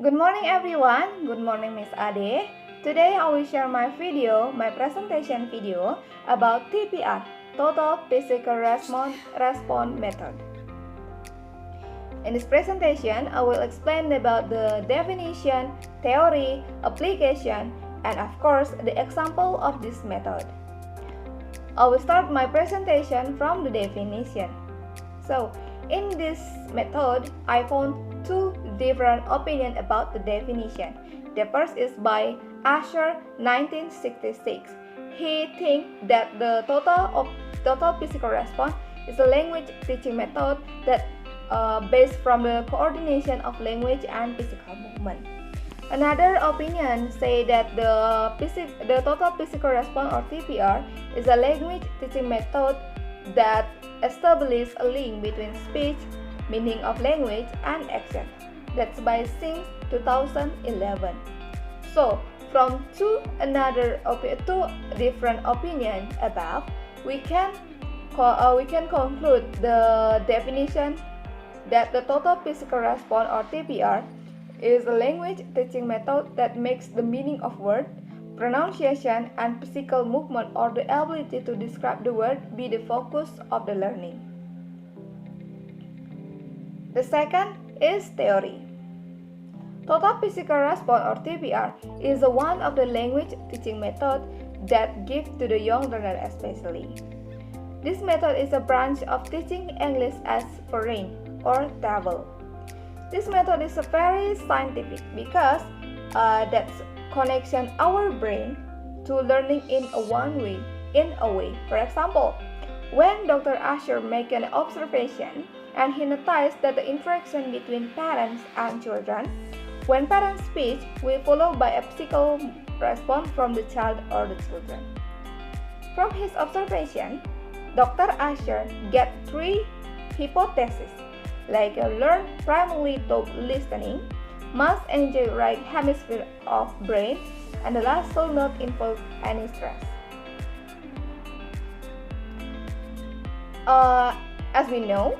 Good morning everyone. Good morning Miss Ade. Today I will share my presentation video about TPR, Total Physical Response Method. In this presentation, I will explain about the definition, theory, application, and of course the example of this method. I will start my presentation from the definition. So, in this method, I found two different opinions about the definition. The first is by Asher 1966. He thinks that the total physical response is a language teaching method that based from the coordination of language and physical movement. Another opinion say that the total physical response or TPR is a language teaching method that establishes a link between speech, meaning of language, and action. That's by since 2011. So, from two different opinions above, we can conclude the definition that the total physical response or TPR is a language teaching method that makes the meaning of word, pronunciation, and physical movement or the ability to describe the word be the focus of the learning. The second is theory. Total physical response or TPR is one of the language teaching methods that gives to the young learner especially. This method is a branch of teaching English as foreign or travel. This method is very scientific because that connection our brain to learning in a way. For example, when Dr. Asher make an observation and he noticed that the interaction between parents and children, when parents speak, will follow by a physical response from the child or the children. From his observation, Dr. Asher get three hypotheses, like learn primarily through listening, must engage right hemisphere of brain, and the last will not involve any stress. As we know,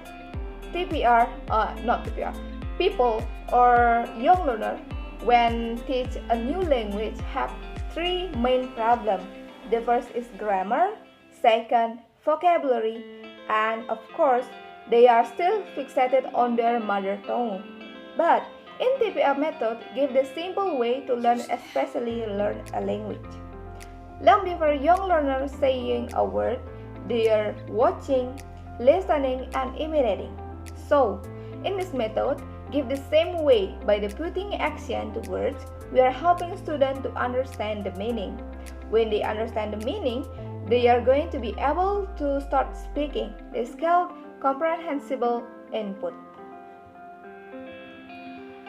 people or young learner when teach a new language have three main problems. The first is grammar, second, vocabulary, and of course, they are still fixated on their mother tongue. But in TPR method, give the simple way to learn, especially learn a language. Long before young learners saying a word, they are watching, listening, and imitating. So, in this method, give the same way by the putting action to words, we are helping students to understand the meaning. When they understand the meaning, they are going to be able to start speaking. They skill comprehensible input.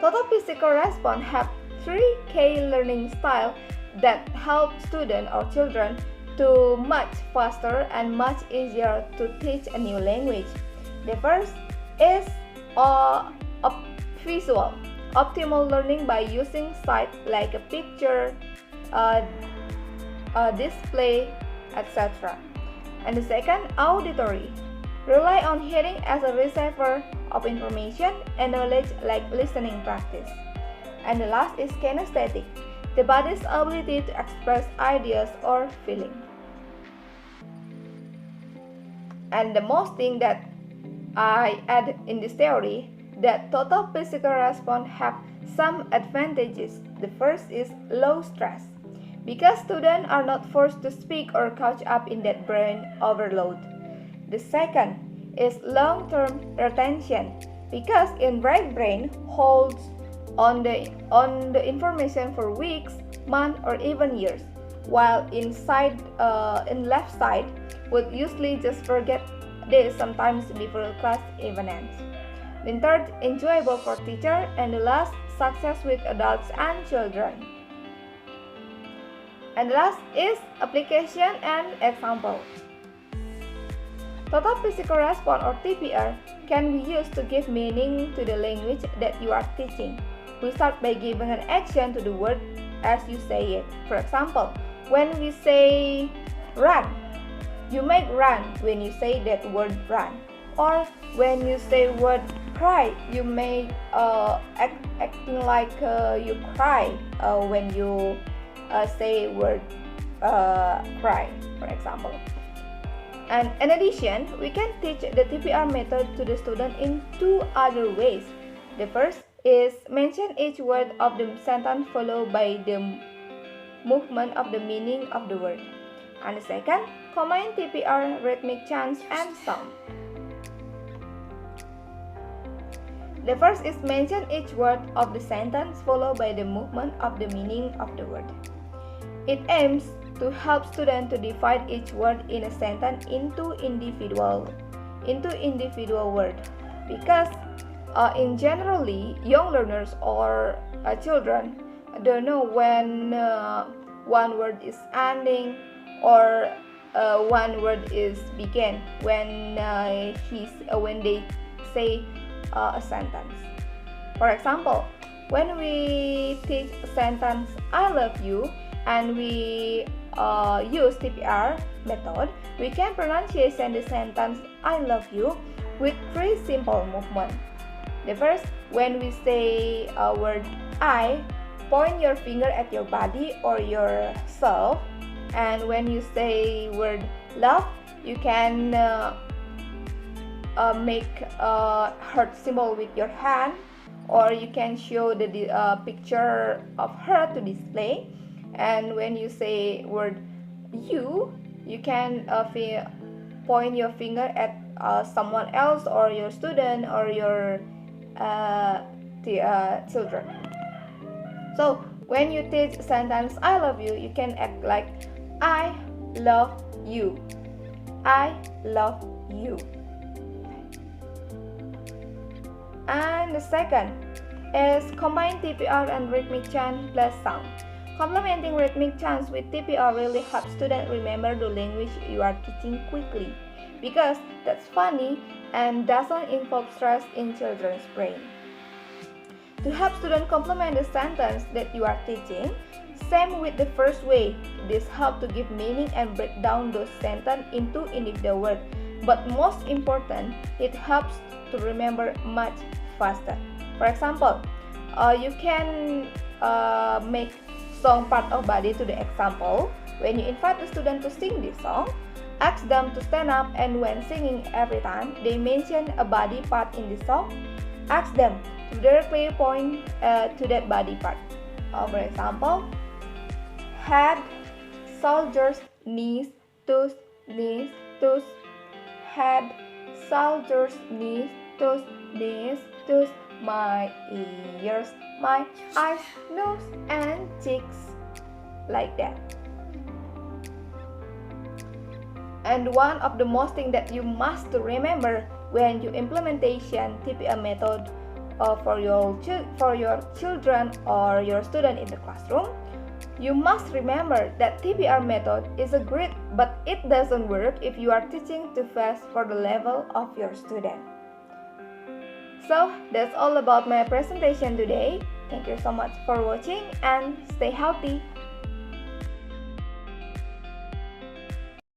Total physical response have three key learning styles that help students or children to much faster and much easier to teach a new language. The first is visual, optimal learning by using sight like a picture, a display, etc. And the second, auditory, rely on hearing as a receiver of information and knowledge like listening practice. And the last is kinesthetic, the body's ability to express ideas or feeling. And the most thing that I add in this theory, that total physical response have some advantages. The first is low stress, because students are not forced to speak or catch up in that brain overload. The second is long-term retention, because in right brain holds on the information for weeks, months, or even years, while in left side would usually just forget this sometimes before class even ends. Then third, enjoyable for teacher, and the last, success with adults and children. And the last is application and example. Total physical response or TPR can be used to give meaning to the language that you are teaching. We start by giving an action to the word as you say it. For example, when we say run, you make run when you say that word run. Or when you say word cry, you may acting like you cry when you say word cry, for example. And in addition, we can teach the TPR method to the student in two other ways. The first is mention each word of the sentence followed by the movement of the meaning of the word. And the second, combine TPR, rhythmic chants, and sound. The first is mention each word of the sentence followed by the movement of the meaning of the word. It aims to help students to divide each word in a sentence into individual words, because in generally young learners or children don't know when one word is ending or one word is begin when they say a sentence. For example, when we teach a sentence I love you and we use TPR method, we can pronunciation the sentence I love you with three simple movements. The first, when we say a word I, point your finger at your body or yourself, and when you say word love, you can make a heart symbol with your hand, or you can show the picture of her to display. And when you say word you can point your finger at someone else or your student or your children. So when you teach sentence I love you, you can act like I love you. I love you. And the second is combine TPR and rhythmic chant plus sound. Complementing rhythmic chants with TPR really helps students remember the language you are teaching quickly, because that's funny and doesn't involve stress in children's brain. To help students complement the sentence that you are teaching, same with the first way, this helps to give meaning and break down those sentences into individual words. But most important, it helps to remember much faster. For example, you can make song part of body to the example. When you invite the student to sing this song, ask them to stand up, and when singing every time they mention a body part in the song, ask them to directly point to that body part. For example, head, shoulders, knees, toes, head, shoulders, knees, toes, my ears, my eyes, nose, and cheeks, like that. And one of the most thing that you must remember when you implementation TPR method for your children or your student in the classroom, you must remember that TPR method is a great, but it doesn't work if you are teaching too fast for the level of your student. So that's all about my presentation today. Thank you so much for watching and stay healthy.